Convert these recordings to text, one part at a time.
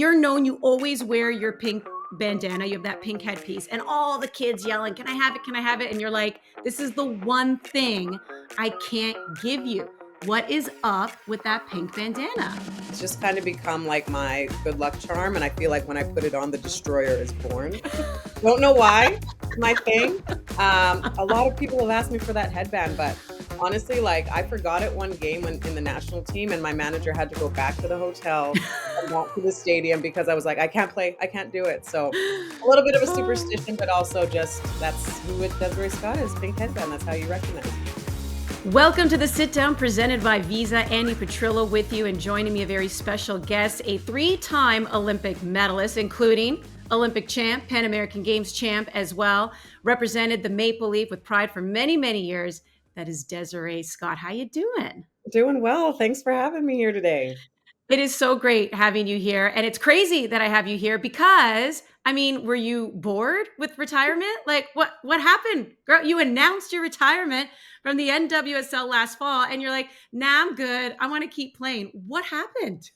you're known, you always wear your pink bandana, you have that pink headpiece, and all the kids yelling, "Can I have it? Can I have it?" And you're like, "This is the one thing I can't give you." What is up with that pink bandana? It's just kind of become like my good luck charm, and I feel like when I put it on, the destroyer is born. Don't know why. It's my thing. A lot of people have asked me for that headband, but honestly, like I forgot it one game when in the national team, and my manager had to go back to the hotel and walk to the stadium because I was like, I can't play, I can't do it. So a little bit of a superstition, but also just that's who it Desiree Scott is. Pink headband. That's how you recognize me. Welcome to the Sit Down presented by Visa. Andi Petrillo with you, and joining me a very special guest, a three-time Olympic medalist, including Olympic champ, Pan American Games champ as well, represented the Maple Leaf with pride for many, many years. That is Desiree Scott. How you doing? Doing well. Thanks for having me here today. It is so great having you here. And it's crazy that I have you here because, I mean, were you bored with retirement? Like what happened? Girl, you announced your retirement from the NWSL last fall and you're like, "Nah, I'm good. I want to keep playing." What happened?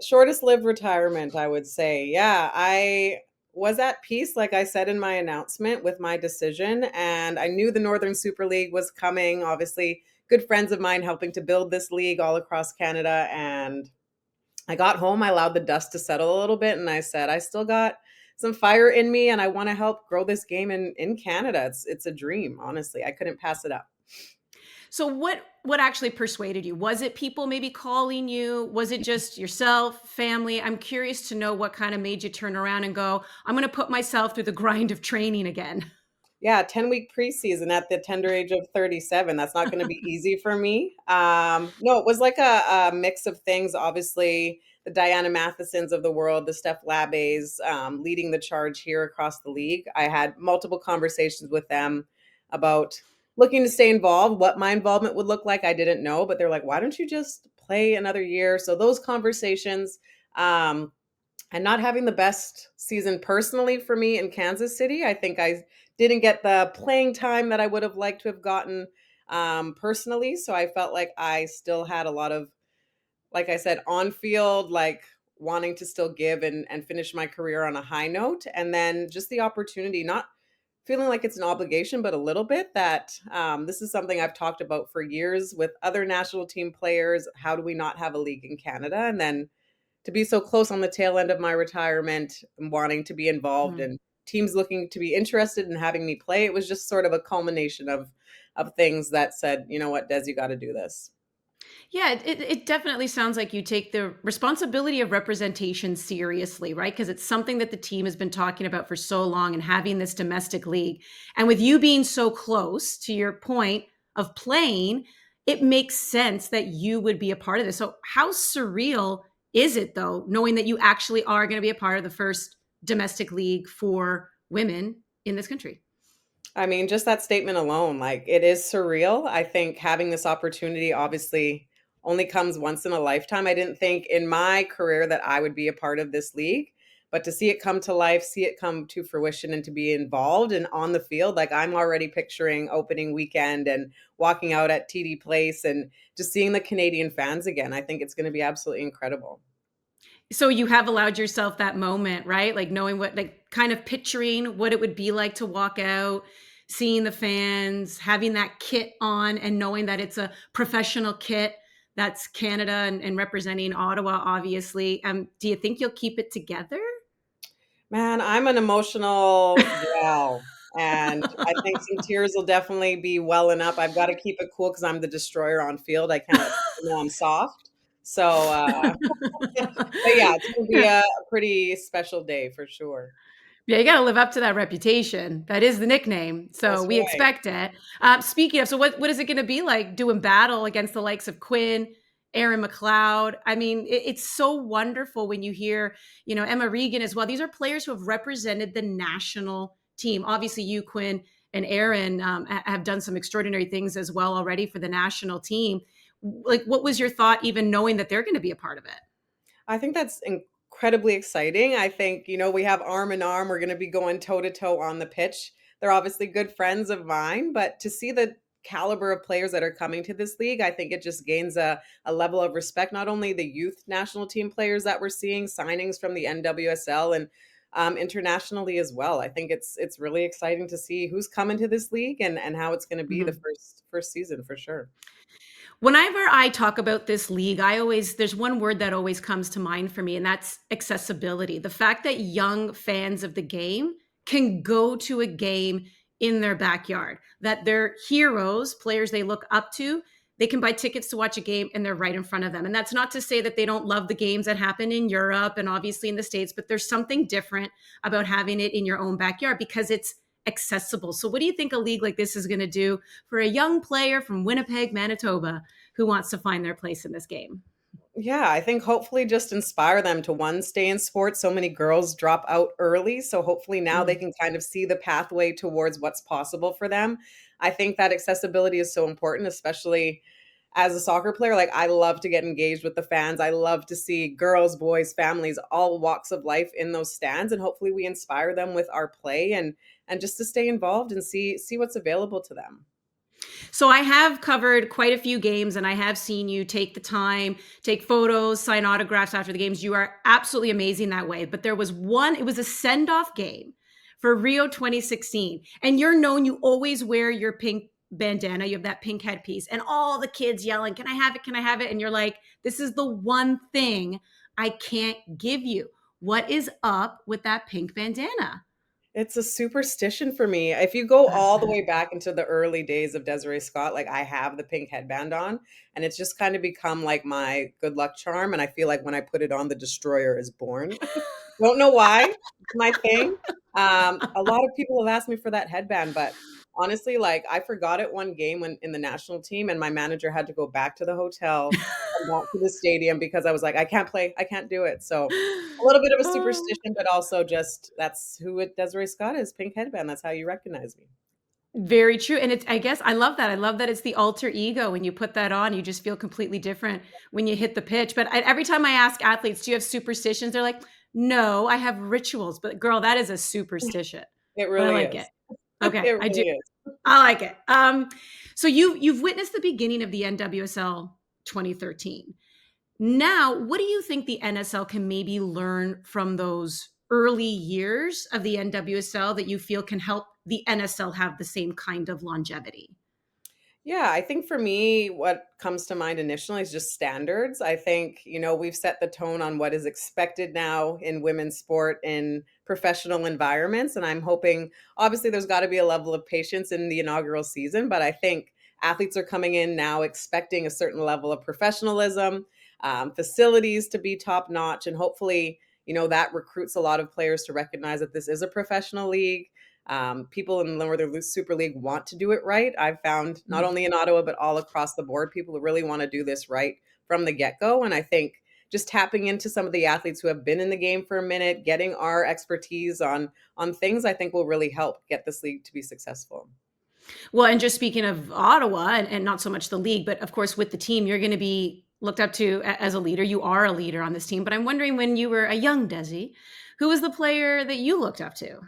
Shortest lived retirement, I would say. Yeah, I was at peace, like I said in my announcement, with my decision. And I knew the Northern Super League was coming. Obviously, good friends of mine helping to build this league all across Canada. And I got home, I allowed the dust to settle a little bit, and I said, I still got some fire in me and I want to help grow this game in Canada. It's a dream, honestly. I couldn't pass it up. So what actually persuaded you? Was it people maybe calling you? Was it just yourself, family? I'm curious to know what kind of made you turn around and go, "I'm going to put myself through the grind of training again." Yeah, 10-week preseason at the tender age of 37. That's not going to be easy for me. No, it was like a mix of things. Obviously, the Diana Mathesons of the world, the Steph Labes, leading the charge here across the league. I had multiple conversations with them about looking to stay involved, what my involvement would look like. I didn't know, but they're like, why don't you just play another year? So those conversations, and not having the best season personally for me in Kansas City. I think I didn't get the playing time that I would have liked to have gotten personally. So I felt like I still had a lot of, like I said, on field, like wanting to still give and finish my career on a high note. And then just the opportunity, not feeling like it's an obligation, but a little bit that this is something I've talked about for years with other national team players. How do we not have a league in Canada? And then to be so close on the tail end of my retirement and wanting to be involved Mhm. and teams looking to be interested in having me play, it was just sort of a culmination of things that said, you know what, Des, you got to do this. Yeah, it definitely sounds like you take the responsibility of representation seriously, right? Because it's something that the team has been talking about for so long and having this domestic league. And with you being so close to your point of playing, it makes sense that you would be a part of this. So, how surreal is it, though, knowing that you actually are going to be a part of the first domestic league for women in this country? I mean, just that statement alone, like it is surreal. I think having this opportunity obviously only comes once in a lifetime. I didn't think in my career that I would be a part of this league, but to see it come to life, see it come to fruition and to be involved and on the field, like I'm already picturing opening weekend and walking out at TD Place and just seeing the Canadian fans again. I think it's going to be absolutely incredible. So you have allowed yourself that moment, right? Like knowing what, like kind of picturing what it would be like to walk out, seeing the fans, having that kit on, and knowing that it's a professional kit that's Canada and representing Ottawa, obviously. Do you think you'll keep it together? Man, I'm an emotional gal, and I think some tears will definitely be welling up. I've got to keep it cool because I'm the destroyer on field. I can't let people know I'm soft. So, but yeah, it's gonna be a pretty special day for sure. Yeah, you got to live up to that reputation. That is the nickname, so That's we right. expect it. Speaking of, so what is it going to be like doing battle against the likes of Quinn, Aaron McLeod? I mean, it's so wonderful when you hear, Emma Regan as well. These are players who have represented the national team. Obviously, you, Quinn, and Aaron have done some extraordinary things as well already for the national team. Like, what was your thought, even knowing that they're going to be a part of it? I think that's incredibly exciting. I think, we have arm in arm. We're going to be going toe to toe on the pitch. They're obviously good friends of mine, but to see the caliber of players that are coming to this league, I think it just gains a level of respect. Not only the youth national team players that we're seeing, signings from the NWSL and internationally as well. I think it's really exciting to see who's coming to this league and how it's going to be the Mhm. first season for sure. Whenever I talk about this league, there's one word that always comes to mind for me, and that's accessibility. The fact that young fans of the game can go to a game in their backyard, that their heroes, players they look up to, they can buy tickets to watch a game and they're right in front of them. And that's not to say that they don't love the games that happen in Europe and obviously in the States, but there's something different about having it in your own backyard because it's accessible. So, what do you think a league like this is going to do for a young player from Winnipeg, Manitoba, who wants to find their place in this game? Yeah, I think hopefully just inspire them to one, stay in sports. So many girls drop out early. So hopefully now they Mm. can kind of see the pathway towards what's possible for them. I think that accessibility is so important, especially as a soccer player. Like, I love to get engaged with the fans. I love to see girls, boys, families, all walks of life in those stands. And hopefully we inspire them with our play and just to stay involved and see what's available to them. So I have covered quite a few games and I have seen you take the time, take photos, sign autographs after the games. You are absolutely amazing that way. But there was one, it was a send off game for Rio 2016. And you're known, you always wear your pink bandana, you have that pink headpiece, and all the kids yelling, "Can I have it? Can I have it?" And you're like, "This is the one thing I can't give you." What is up with that pink bandana? It's a superstition for me. If you go all the way back into the early days of Desiree Scott, like, I have the pink headband on, and it's just kind of become like my good luck charm. And I feel like when I put it on, the destroyer is born. Don't know why. It's my thing. A lot of people have asked me for that headband, but honestly, like, I forgot it one game when in the national team, and my manager had to go back to the hotel and back to the stadium because I was like, I can't play, I can't do it. So a little bit of a Oh. superstition, but also just that's who it Desiree Scott is, pink headband. That's how you recognize me. Very true, and it's I guess I love that. I love that it's the alter ego. When you put that on, you just feel completely different when you hit the pitch, but every time I ask athletes, "Do you have superstitions?" They're like, "No, I have rituals," but girl, that is a superstition, It but I really like is. it. Okay, It I do. really is. I like it. So you've witnessed the beginning of the NWSL 2013. Now, what do you think the NSL can maybe learn from those early years of the NWSL that you feel can help the NSL have the same kind of longevity? Yeah, I think for me, what comes to mind initially is just standards. I think, we've set the tone on what is expected now in women's sport in professional environments. And I'm hoping, obviously, there's got to be a level of patience in the inaugural season, but I think athletes are coming in now expecting a certain level of professionalism, facilities to be top notch, and hopefully, that recruits a lot of players to recognize that this is a professional league. People in the Northern Super League want to do it right. I've found not Mhm. only in Ottawa, but all across the board, people who really want to do this right from the get go. And I think just tapping into some of the athletes who have been in the game for a minute, getting our expertise on things, I think will really help get this league to be successful. Well, and just speaking of Ottawa and not so much the league, but of course with the team, you're going to be looked up to as a leader. You are a leader on this team. But I'm wondering when you were a young Desi, who was the player that you looked up to?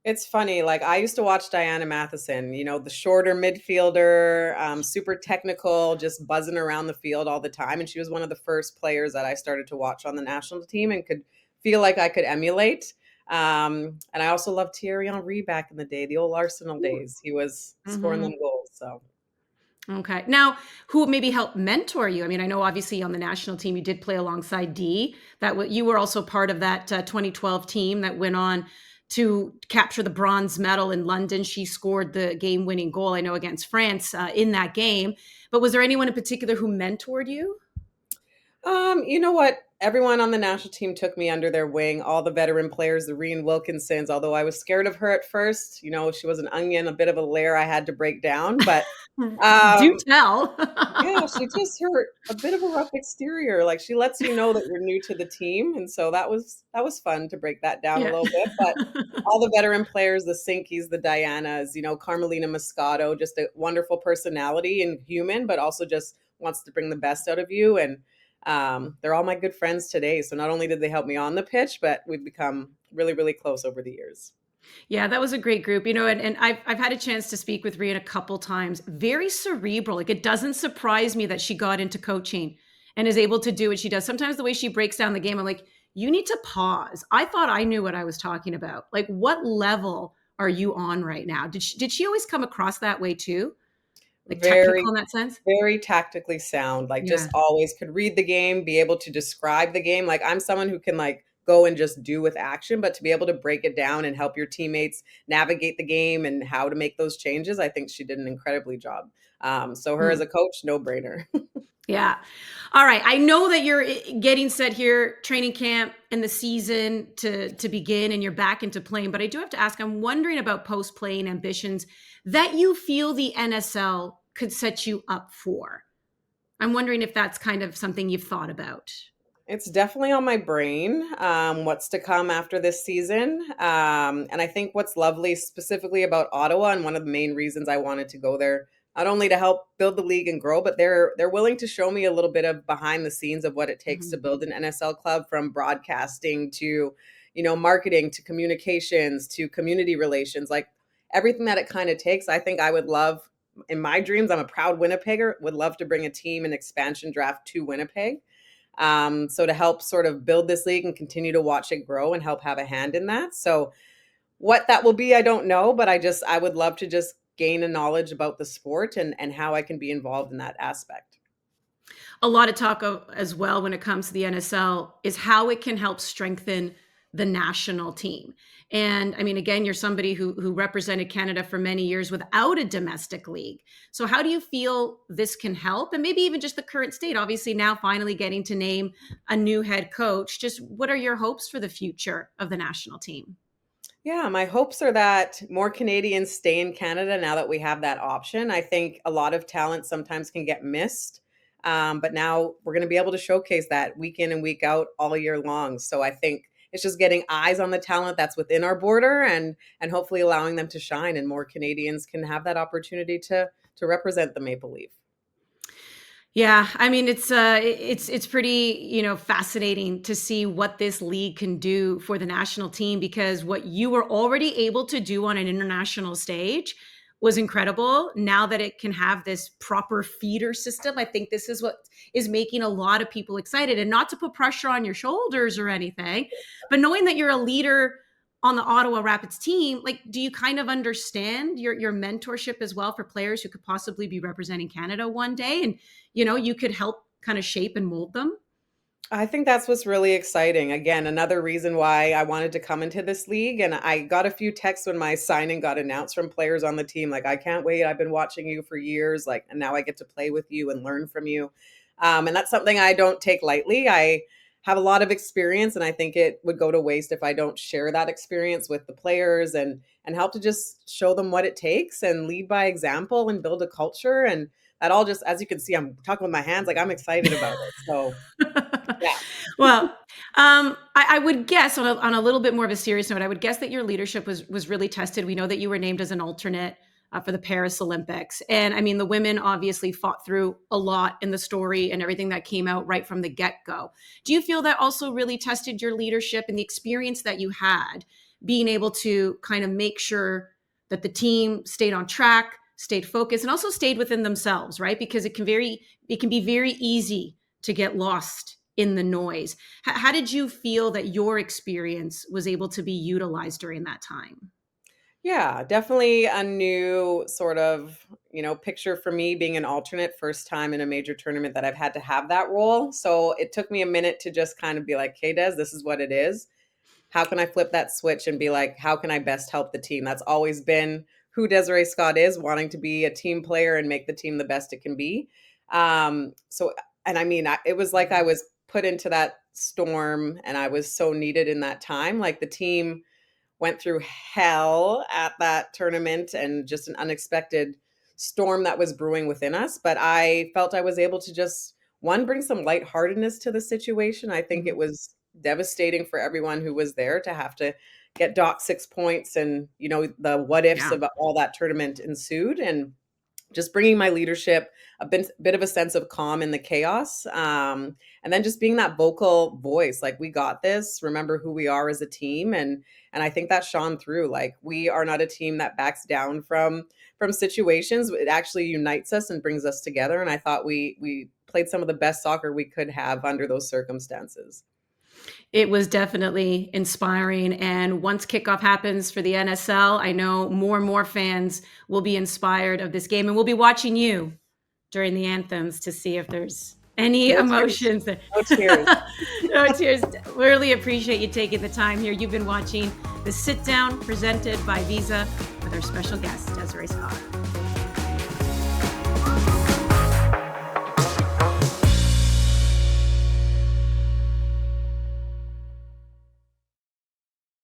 It's funny, like, I used to watch Diana Matheson, the shorter midfielder, super technical, just buzzing around the field all the time, and she was one of the first players that I started to watch on the national team and could feel like I could emulate. And I also loved Thierry Henry back in the day, the old Arsenal Ooh. days. He was scoring them Mhm. goals, so Okay. Now, who maybe helped mentor you? I mean, I know obviously on the national team you did play alongside Dee. You were also part of that 2012 team that went on to capture the bronze medal in London. She scored the game-winning goal, I know, against France in that game. But was there anyone in particular who mentored you? You know what? Everyone on the national team took me under their wing, all the veteran players, the Reen Wilkinsons, although I was scared of her at first. She was an onion, a bit of a layer I had to break down, but Do um, tell. yeah, she just hurt a bit of a rough exterior. Like, she lets you know that you're new to the team, and so that was fun to break that down a Yeah. little bit. But all the veteran players, the Sinkies, the Dianas, Carmelina Moscato, just a wonderful personality and human, but also just wants to bring the best out of you. And they're all my good friends today. So not only did they help me on the pitch, but we've become really, really close over the years. Yeah, that was a great group, and I've had a chance to speak with Rian a couple times. Very cerebral. Like it doesn't surprise me that she got into coaching and is able to do what she does. Sometimes the way she breaks down the game, I'm like, you need to pause. I thought I knew what I was talking about. Like, what level are you on right now? Did she always come across that way too? Like Very, technical in that sense? very tactically sound, like, just Yeah. always could read the game, be able to describe the game. Like, I'm someone who can, like, go and just do with action, but to be able to break it down and help your teammates navigate the game and how to make those changes, I think she did an incredibly job. So her as Hmm. a coach, no brainer. Yeah. All right. I know that you're getting set here, training camp and the season to begin, and you're back into playing. But I do have to ask. I'm wondering about post playing ambitions that you feel the NSL could set you up for. I'm wondering if that's kind of something you've thought about. It's definitely on my brain, what's to come after this season. And I think what's lovely specifically about Ottawa, and one of the main reasons I wanted to go there, not only to help build the league and grow, but they're willing to show me a little bit of behind the scenes of what it takes to Mhm. build an NSL club, from broadcasting to, marketing to communications to community relations, like everything that it kind of takes. I think I would love, in my dreams, I'm a proud Winnipegger, would love to bring a team and expansion draft to Winnipeg. So to help sort of build this league and continue to watch it grow and help have a hand in that. So what that will be, I don't know, but I would love to just gain a knowledge about the sport and how I can be involved in that aspect. A lot of talk as well when it comes to the NSL is how it can help strengthen the national team. And I mean, again, you're somebody who represented Canada for many years without a domestic league. So how do you feel this can help? And maybe even just the current state, obviously now finally getting to name a new head coach. Just what are your hopes for the future of the national team? Yeah, my hopes are that more Canadians stay in Canada now that we have that option. I think a lot of talent sometimes can get missed. But now we're going to be able to showcase that week in and week out all year long. So I think it's just getting eyes on the talent that's within our border and hopefully allowing them to shine, and more Canadians can have that opportunity to represent the Maple Leaf. Yeah, I mean it's pretty, fascinating to see what this league can do for the national team, because what you were already able to do on an international stage was incredible. Now that it can have this proper feeder system, I think this is what is making a lot of people excited, and not to put pressure on your shoulders or anything, but knowing that you're a leader on the Ottawa Rapids team, like do you kind of understand your mentorship as well for players who could possibly be representing Canada one day, and you could help kind of shape and mold them? I think that's what's really exciting. Again, another reason why I wanted to come into this league. And I got a few texts when my signing got announced from players on the team, like, I can't wait. I've been watching you for years. Like, and now I get to play with you and learn from you. And that's something I don't take lightly. I have a lot of experience, and I think it would go to waste if I don't share that experience with the players and help to just show them what it takes and lead by example and build a culture. And that all, just as you can see, I'm talking with my hands, like I'm excited about it. So yeah. Well, I would guess on a little bit more of a serious note, I would guess that your leadership was really tested. We know that you were named as an alternate for the Paris Olympics, and I mean the women obviously fought through a lot in the story and everything that came out right from the get go. Do you feel that also really tested your leadership and the experience that you had, being able to kind of make sure that the team stayed on track, stayed focused, and also stayed within themselves, right? Because it can be very easy to get lost in the noise. How did you feel that your experience was able to be utilized during that time? Yeah, definitely a new sort of, picture for me being an alternate, first time in a major tournament that I've had to have that role. So it took me a minute to just kind of be like, "Hey, Des, this is what it is. How can I flip that switch and be like, how can I best help the team?" That's always been who Desiree Scott is, wanting to be a team player and make the team the best it can be. So, and I mean, it was like I was put into that storm and I was so needed in that time. Like the team went through hell at that tournament and just an unexpected storm that was brewing within us. But I felt I was able to just, one, bring some lightheartedness to the situation. I think it Mhm. was devastating for everyone who was there to have to get docked 6 points, and the what ifs Yeah. of all that tournament ensued. And just bringing my leadership, bit of a sense of calm in the chaos. And then just being that vocal voice, like, we got this, remember who we are as a team. And I think that shone through. Like, we are not a team that backs down from situations. It actually unites us and brings us together. And I thought we played some of the best soccer we could have under those circumstances. It was definitely inspiring. And once kickoff happens for the NSL, I know more and more fans will be inspired of this game. And we'll be watching you during the anthems to see if there's any No tears. emotions there. No tears. No tears. Really appreciate you taking the time here. You've been watching the Sit Down presented by Visa with our special guest, Desiree Scott.